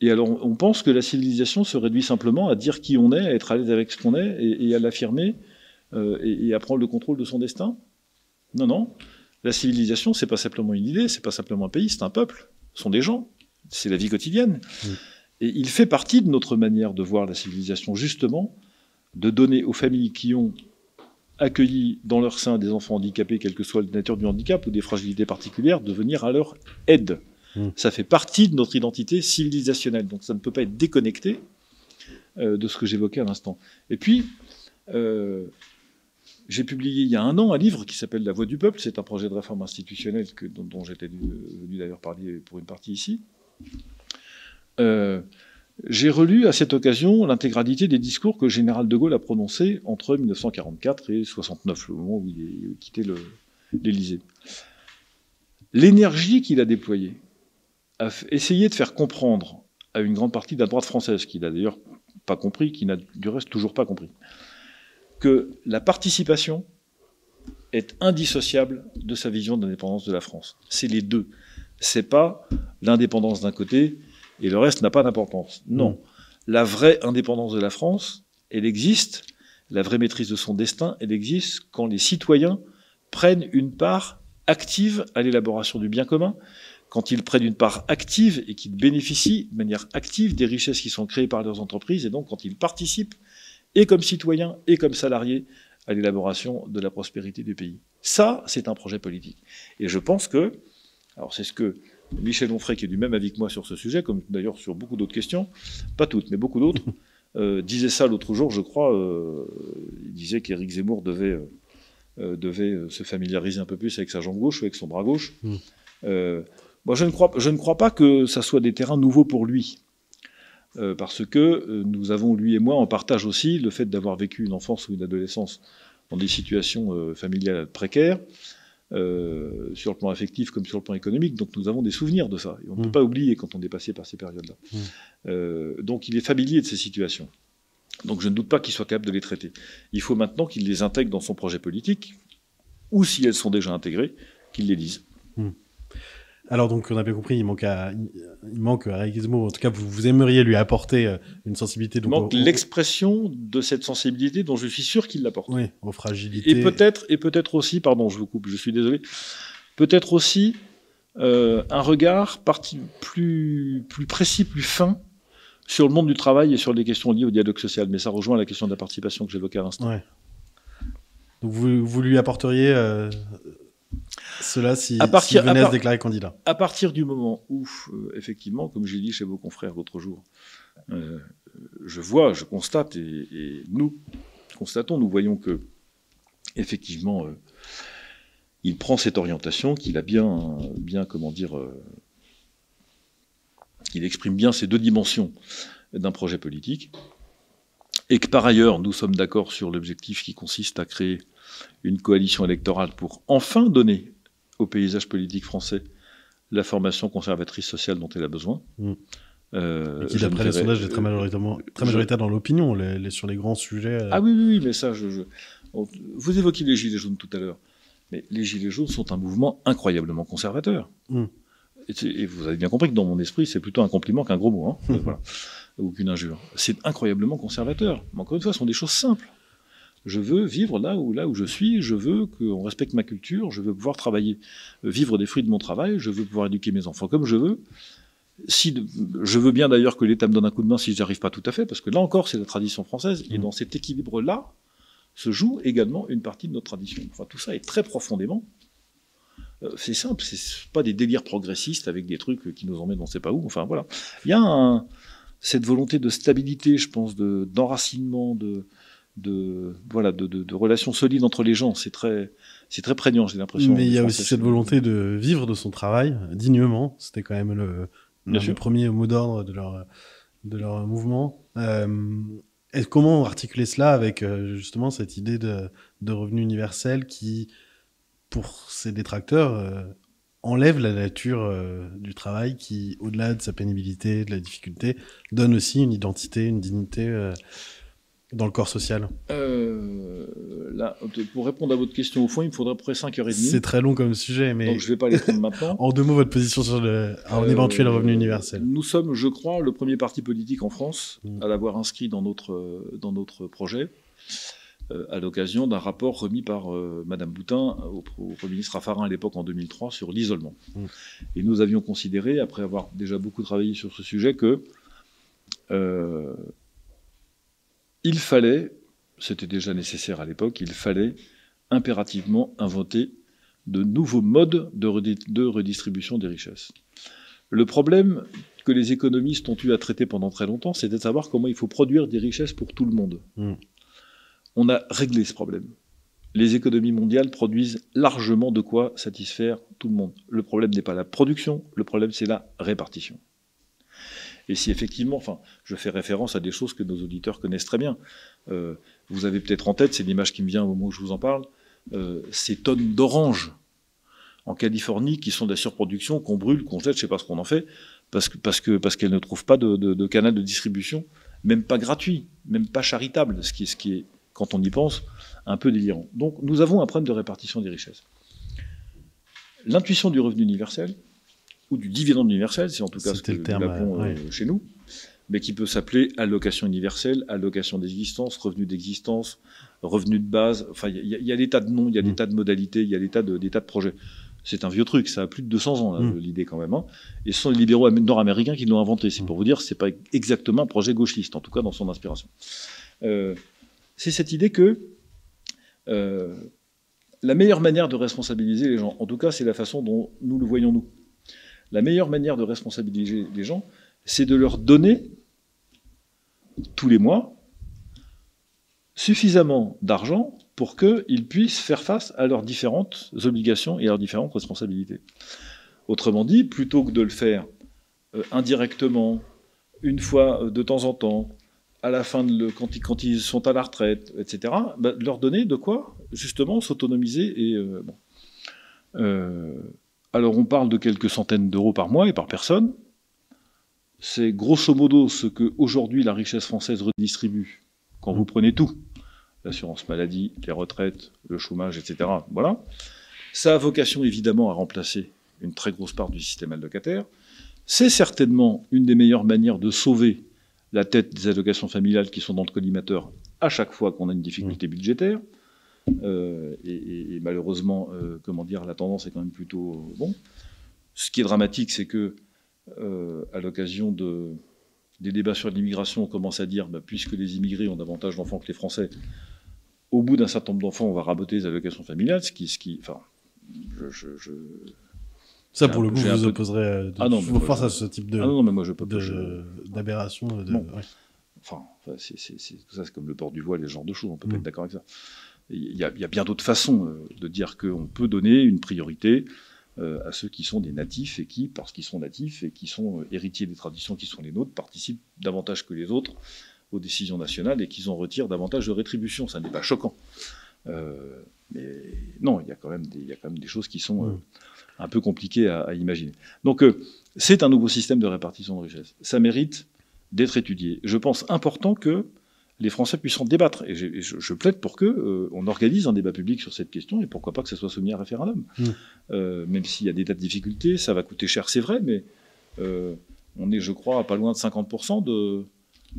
Et alors, on pense que la civilisation se réduit simplement à dire qui on est, à être à l'aise avec ce qu'on est, et à l'affirmer, et à prendre le contrôle de son destin? Non, non. La civilisation, c'est pas simplement une idée, c'est pas simplement un pays, c'est un peuple. Ce sont des gens. C'est la vie quotidienne. Et il fait partie de notre manière de voir la civilisation, justement, de donner aux familles qui ont accueilli dans leur sein des enfants handicapés, quelle que soit la nature du handicap ou des fragilités particulières, de venir à leur aide. Ça fait partie de notre identité civilisationnelle. Donc ça ne peut pas être déconnecté de ce que j'évoquais à l'instant. Et puis, J'ai publié il y a un an un livre qui s'appelle La Voix du peuple. C'est un projet de réforme institutionnelle dont j'étais venu d'ailleurs parler pour une partie ici. J'ai relu à cette occasion l'intégralité des discours que le général de Gaulle a prononcés entre 1944 et 1969, le moment où il a quitté l'Élysée. L'énergie qu'il a déployée a essayé de faire comprendre à une grande partie de la droite française, qui n'a d'ailleurs pas compris, qui n'a du reste toujours pas compris, que la participation est indissociable de sa vision d'indépendance de la France. C'est les deux. C'est pas l'indépendance d'un côté et le reste n'a pas d'importance. Non. La vraie indépendance de la France, elle existe. La vraie maîtrise de son destin, elle existe quand les citoyens prennent une part active à l'élaboration du bien commun, quand ils prennent une part active et qu'ils bénéficient de manière active des richesses qui sont créées par leurs entreprises, et donc quand ils participent, et comme citoyens et comme salariés, à l'élaboration de la prospérité du pays. Ça, c'est un projet politique. Et je pense que, alors c'est ce que Michel Onfray, qui est du même avis que moi sur ce sujet, comme d'ailleurs sur beaucoup d'autres questions, pas toutes, mais beaucoup d'autres, disait ça l'autre jour, je crois, il disait qu'Éric Zemmour devait se familiariser un peu plus avec sa jambe gauche ou avec son bras gauche. Moi, je ne crois pas que ça soit des terrains nouveaux pour lui. Parce que nous avons, lui et moi, en partage aussi le fait d'avoir vécu une enfance ou une adolescence dans des situations familiales précaires, sur le plan affectif comme sur le plan économique. Donc nous avons des souvenirs de ça. Et on ne peut pas oublier quand on est passé par ces périodes-là. Donc il est familier de ces situations. Donc je ne doute pas qu'il soit capable de les traiter. Il faut maintenant qu'il les intègre dans son projet politique, ou si elles sont déjà intégrées, qu'il les dise. Alors donc on a bien compris, il manque à Éric Zemmour, en tout cas vous aimeriez lui apporter une sensibilité. Donc, il manque l'expression de cette sensibilité dont je suis sûr qu'il l'apporte. Oui, aux fragilités. Et peut-être aussi, pardon je vous coupe, je suis désolé, peut-être aussi un regard plus précis, plus fin sur le monde du travail et sur les questions liées au dialogue social. Mais ça rejoint la question de la participation que j'évoquais à l'instant. Ouais. Donc vous lui apporteriez cela s'il venait à se déclarer candidat. À partir du moment où, effectivement, comme j'ai dit chez vos confrères l'autre jour, je constate, et nous constatons, nous voyons que, effectivement, il prend cette orientation, qu'il a bien comment dire, qu'il exprime bien ces deux dimensions d'un projet politique, et que par ailleurs, nous sommes d'accord sur l'objectif qui consiste à créer une coalition électorale pour enfin donner au paysage politique français la formation conservatrice sociale dont elle a besoin. Et qui, d'après les sondages, est très majoritaire dans l'opinion, sur les grands sujets. Ah oui, mais ça, vous évoquiez les Gilets jaunes tout à l'heure. Mais les Gilets jaunes sont un mouvement incroyablement conservateur. Et vous avez bien compris que dans mon esprit, c'est plutôt un compliment qu'un gros mot, hein, voilà, ou qu'une injure. C'est incroyablement conservateur. Mais encore une fois, ce sont des choses simples. Je veux vivre là où je suis, je veux qu'on respecte ma culture, je veux pouvoir travailler, vivre des fruits de mon travail, je veux pouvoir éduquer mes enfants comme je veux. Je veux bien d'ailleurs que l'État me donne un coup de main si je n'y arrive pas tout à fait, parce que là encore, c'est la tradition française, et dans cet équilibre-là se joue également une partie de notre tradition. Enfin, tout ça est très profondément... c'est simple, c'est pas des délires progressistes avec des trucs qui nous emmènent on ne sait pas où. Enfin, voilà. Il y a cette volonté de stabilité, je pense, d'enracinement, de relations solides entre les gens. C'est très prégnant, j'ai l'impression. Mais il y a aussi cette volonté de vivre de son travail dignement. C'était quand même le premier mot d'ordre de leur mouvement. Et comment articuler cela avec justement cette idée de revenu universel qui, pour ses détracteurs, enlève la nature du travail qui, au-delà de sa pénibilité, de la difficulté, donne aussi une identité, une dignité dans le corps social. Là, pour répondre à votre question au fond, il me faudrait à peu près 5h30. C'est très long comme sujet, mais... Donc je ne vais pas les prendre maintenant. En 2 mots, votre position sur un éventuel revenu universel. Nous sommes, je crois, le premier parti politique en France à l'avoir inscrit dans notre projet, à l'occasion d'un rapport remis par Madame Boutin au Premier ministre Raffarin à l'époque en 2003 sur l'isolement. Et nous avions considéré, après avoir déjà beaucoup travaillé sur ce sujet, que il fallait, c'était déjà nécessaire à l'époque, il fallait impérativement inventer de nouveaux modes de redistribution des richesses. Le problème que les économistes ont eu à traiter pendant très longtemps, c'était de savoir comment il faut produire des richesses pour tout le monde. On a réglé ce problème. les économies mondiales produisent largement de quoi satisfaire tout le monde. Le problème n'est pas la production, le problème c'est la répartition. Et si effectivement, enfin, je fais référence à des choses que nos auditeurs connaissent très bien. Vous avez peut-être en tête, c'est l'image qui me vient au moment où je vous en parle, ces tonnes d'oranges en Californie qui sont de la surproduction, qu'on brûle, qu'on jette, je ne sais pas ce qu'on en fait, parce qu'elles ne trouvent pas de canal de distribution, même pas gratuit, même pas charitable, ce qui est, quand on y pense, un peu délirant. Donc nous avons un problème de répartition des richesses. L'intuition du revenu universel, ou du dividende universel, c'est en tout cas ce que nous appelons chez nous, mais qui peut s'appeler allocation universelle, allocation d'existence, revenu d'existence, revenu de base, enfin il y a des tas de noms, il y a des tas de modalités, il y a des tas de projets. C'est un vieux truc, ça a plus de 200 ans, l'idée quand même. Hein. Et ce sont les libéraux nord-américains qui l'ont inventé. C'est pour vous dire, c'est pas exactement un projet gauchiste, en tout cas dans son inspiration. C'est cette idée que la meilleure manière de responsabiliser les gens, en tout cas c'est la façon dont nous le voyons nous, la meilleure manière de responsabiliser les gens, c'est de leur donner, tous les mois, suffisamment d'argent pour qu'ils puissent faire face à leurs différentes obligations et à leurs différentes responsabilités. Autrement dit, plutôt que de le faire indirectement, une fois de temps en temps, à la fin, quand ils sont à la retraite, etc., bah, leur donner de quoi, justement, s'autonomiser. Et alors, on parle de quelques centaines d'euros par mois et par personne. C'est grosso modo ce que aujourd'hui la richesse française redistribue quand vous prenez tout. L'assurance maladie, les retraites, le chômage, etc. Voilà. Ça a vocation évidemment à remplacer une très grosse part du système allocataire. C'est certainement une des meilleures manières de sauver la tête des allocations familiales qui sont dans le collimateur à chaque fois qu'on a une difficulté budgétaire. Et malheureusement, comment dire, la tendance est quand même plutôt bon. Ce qui est dramatique, c'est que à l'occasion des débats sur l'immigration, on commence à dire, bah, puisque les immigrés ont davantage d'enfants que les Français, au bout d'un certain nombre d'enfants, on va raboter les allocations familiales, enfin, ça, pour le coup, vous opposerez de force à ce type d'aberration. Enfin, tout ça, c'est comme le port du voile et ce genre de choses, on peut pas être d'accord avec ça. Il y a bien d'autres façons de dire qu'on peut donner une priorité à ceux qui sont des natifs et qui, parce qu'ils sont natifs et qui sont héritiers des traditions qui sont les nôtres, participent davantage que les autres aux décisions nationales et qu'ils en retirent davantage de rétribution. Ça n'est pas choquant. Mais non, il y a quand même des choses qui sont un peu compliquées à imaginer. Donc, c'est un nouveau système de répartition de richesse. Ça mérite d'être étudié. Je pense important que les Français puissent en débattre. Et je plaide pour qu'on organise un débat public sur cette question, et pourquoi pas que ça soit soumis à référendum. Même s'il y a des tas de difficultés, ça va coûter cher, c'est vrai, mais on est, je crois, à pas loin de 50%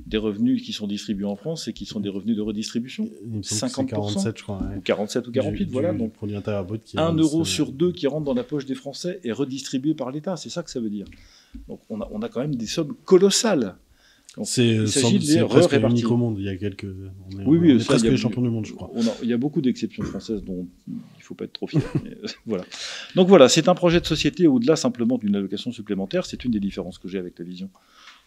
des revenus qui sont distribués en France et qui sont des revenus de redistribution. 50%, 47, je crois. Ouais. Ou 47 ou 48, voilà. Donc, produit intérieur brut qui 1 euro sur 2 qui rentre dans la poche des Français est redistribué par l'État. C'est ça que ça veut dire. Donc, on a quand même des sommes colossales. C'est presque unique au monde. Il y a quelques. On est presque les champions du monde, je crois. Il y a beaucoup d'exceptions françaises dont il ne faut pas être trop fier. Mais, voilà. Donc voilà, c'est un projet de société au-delà simplement d'une allocation supplémentaire. C'est une des différences que j'ai avec la vision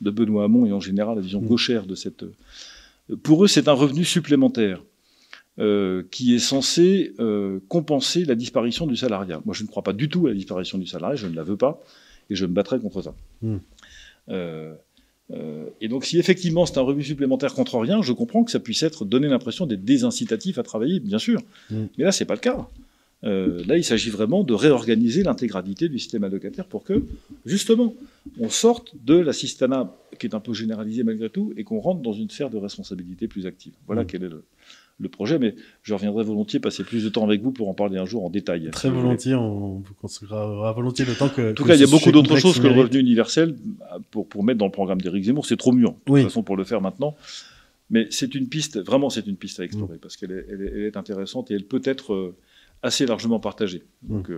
de Benoît Hamon et en général la vision gauchère de cette. Pour eux, c'est un revenu supplémentaire qui est censé compenser la disparition du salariat. Moi, je ne crois pas du tout à la disparition du salariat. Je ne la veux pas et je me battrai contre ça. Et donc, si effectivement c'est un revenu supplémentaire contre rien, je comprends que ça puisse être donner l'impression d'être désincitatif à travailler, bien sûr. Mais là, c'est pas le cas. Là, il s'agit vraiment de réorganiser l'intégralité du système allocataire pour que, justement, on sorte de l'assistanat qui est un peu généralisé malgré tout et qu'on rentre dans une sphère de responsabilité plus active. Voilà quel est le projet, mais je reviendrai volontiers passer plus de temps avec vous pour en parler un jour en détail. Très volontiers, on vous consacrera volontiers le temps que... En tout cas, il y a beaucoup d'autres choses que le revenu universel pour mettre dans le programme d'Éric Zemmour. C'est trop mûr, de toute façon, pour le faire maintenant. Mais c'est une piste, vraiment, c'est une piste à explorer, parce qu'elle est intéressante et elle peut être assez largement partagée. Donc,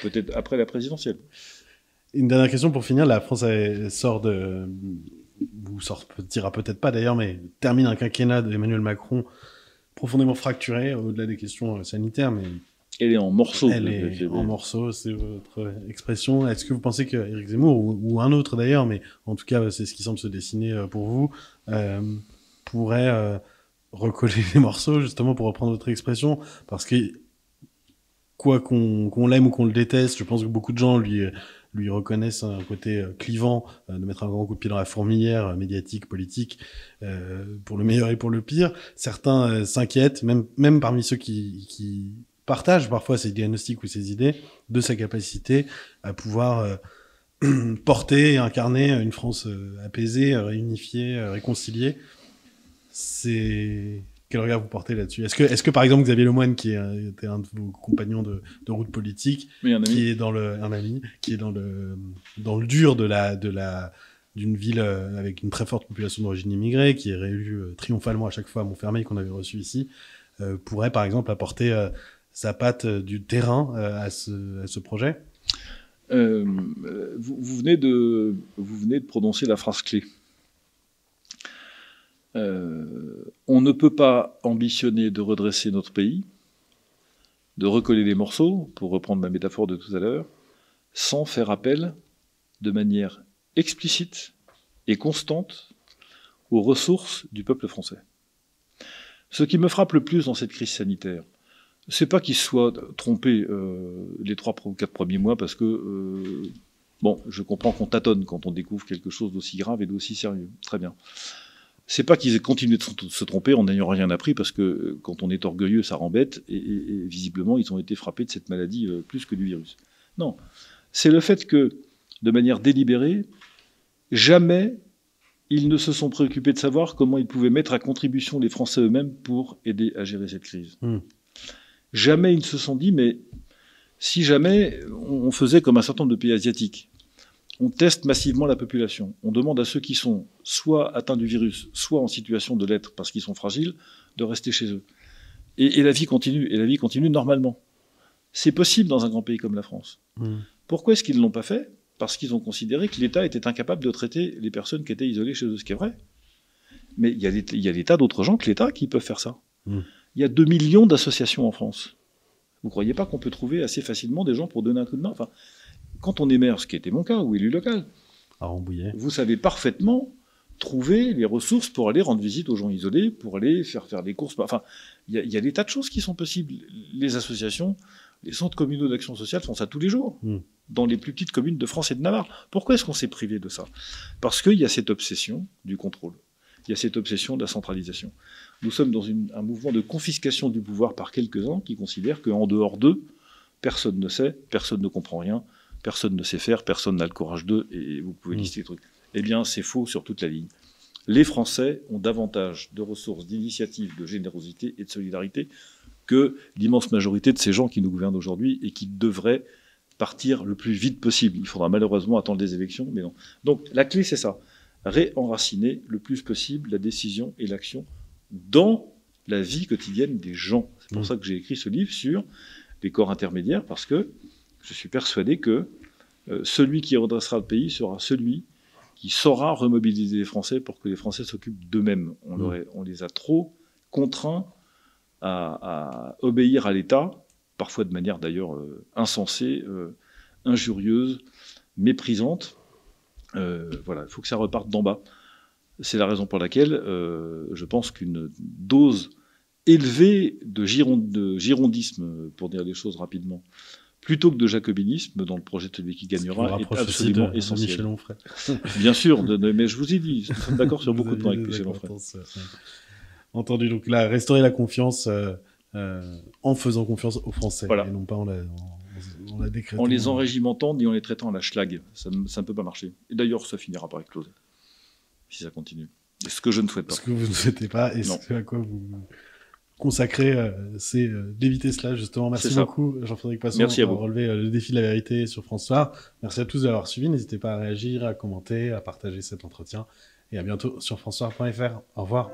peut-être après la présidentielle. Une dernière question pour finir. La France sortira peut-être pas d'ailleurs, mais termine un quinquennat d'Emmanuel Macron profondément fracturé, au-delà des questions sanitaires, mais... Elle est en morceaux. Elle est en morceaux, c'est votre expression. Est-ce que vous pensez qu'Éric Zemmour, ou un autre d'ailleurs, mais en tout cas, c'est ce qui semble se dessiner pour vous, pourrait recoller les morceaux, justement, pour reprendre votre expression, parce que quoi qu'on l'aime ou qu'on le déteste, je pense que beaucoup de gens lui reconnaissent un côté clivant, de mettre un grand coup de pied dans la fourmilière médiatique, politique, pour le meilleur et pour le pire. Certains s'inquiètent, même parmi ceux qui partagent parfois ces diagnostics ou ces idées, de sa capacité à pouvoir porter et incarner une France apaisée, réunifiée, réconciliée. Quel regard vous portez là-dessus? Est-ce que par exemple Xavier Lemoyne, qui était un de vos compagnons de route politique, qui est un ami, qui est dans le dur d'une ville avec une très forte population d'origine immigrée, qui est réélu triomphalement à chaque fois à Montfermeil, qu'on avait reçu ici, pourrait par exemple apporter sa patte du terrain à ce projet? Vous venez de prononcer la phrase clé. On ne peut pas ambitionner de redresser notre pays, de recoller les morceaux, pour reprendre ma métaphore de tout à l'heure, sans faire appel de manière explicite et constante aux ressources du peuple français. Ce qui me frappe le plus dans cette crise sanitaire, c'est pas qu'il soit trompé les 3 ou 4 premiers mois, parce que, je comprends qu'on tâtonne quand on découvre quelque chose d'aussi grave et d'aussi sérieux. Très bien. C'est pas qu'ils aient continué de se tromper en n'ayant rien appris, parce que quand on est orgueilleux, ça rembête, et visiblement, ils ont été frappés de cette maladie plus que du virus. Non. C'est le fait que, de manière délibérée, jamais ils ne se sont préoccupés de savoir comment ils pouvaient mettre à contribution les Français eux-mêmes pour aider à gérer cette crise. Jamais ils ne se sont dit, mais si jamais on faisait comme un certain nombre de pays asiatiques, on teste massivement la population, on demande à ceux qui sont soit atteints du virus, soit en situation de l'être parce qu'ils sont fragiles, de rester chez eux. Et la vie continue, normalement. C'est possible dans un grand pays comme la France. Pourquoi est-ce qu'ils ne l'ont pas fait? Parce qu'ils ont considéré que l'État était incapable de traiter les personnes qui étaient isolées chez eux, ce qui est vrai. Mais il y a des tas d'autres gens que l'État qui peuvent faire ça. Il y a 2 millions d'associations en France. Vous ne croyez pas qu'on peut trouver assez facilement des gens pour donner un coup de main? Enfin, quand on est maire, ce qui était mon cas, ou élu local, vous savez parfaitement trouver les ressources pour aller rendre visite aux gens isolés, pour aller faire des courses. Enfin, il y a des tas de choses qui sont possibles. Les associations, les centres communaux d'action sociale font ça tous les jours, dans les plus petites communes de France et de Navarre. Pourquoi est-ce qu'on s'est privé de ça? Parce qu'il y a cette obsession du contrôle. Il y a cette obsession de la centralisation. Nous sommes dans un mouvement de confiscation du pouvoir par quelques-uns qui considèrent qu'en dehors d'eux, personne ne sait, personne ne comprend rien, personne ne sait faire, personne n'a le courage d'eux, et vous pouvez lister des trucs. Eh bien, c'est faux sur toute la ligne. Les Français ont davantage de ressources, d'initiatives, de générosité et de solidarité que l'immense majorité de ces gens qui nous gouvernent aujourd'hui et qui devraient partir le plus vite possible. Il faudra malheureusement attendre les élections, mais non. Donc, la clé, c'est ça. Réenraciner le plus possible la décision et l'action dans la vie quotidienne des gens. C'est pour ça que j'ai écrit ce livre sur les corps intermédiaires, parce que je suis persuadé que celui qui redressera le pays sera celui qui saura remobiliser les Français pour que les Français s'occupent d'eux-mêmes. On les a trop contraints à obéir à l'État, parfois de manière d'ailleurs insensée, injurieuse, méprisante. Voilà, il faut que ça reparte d'en bas. C'est la raison pour laquelle je pense qu'une dose élevée de girondisme, pour dire les choses rapidement, plutôt que de jacobinisme dans le projet de celui qui gagnera, est absolument essentiel. Michel Onfray. Bien sûr, mais je vous ai dit, nous sommes d'accord sur beaucoup de points avec Michel Onfray. Entendu, donc là, restaurer la confiance en faisant confiance aux Français, voilà. Et non pas en la décrétant. En les enrégimentant ni en les traitant à la schlag. Ça ne peut pas marcher. Et d'ailleurs, ça finira par exploser, si ça continue. Et ce que je ne souhaite pas. Ce que vous ne souhaitez pas, et ce à quoi vous consacrez, c'est d'éviter cela, justement. Merci beaucoup, Jean-Frédéric Poisson, d'avoir relevé le défi de la vérité sur France 3. Merci à tous d'avoir suivi. N'hésitez pas à réagir, à commenter, à partager cet entretien. Et à bientôt sur francesoir.fr. Au revoir.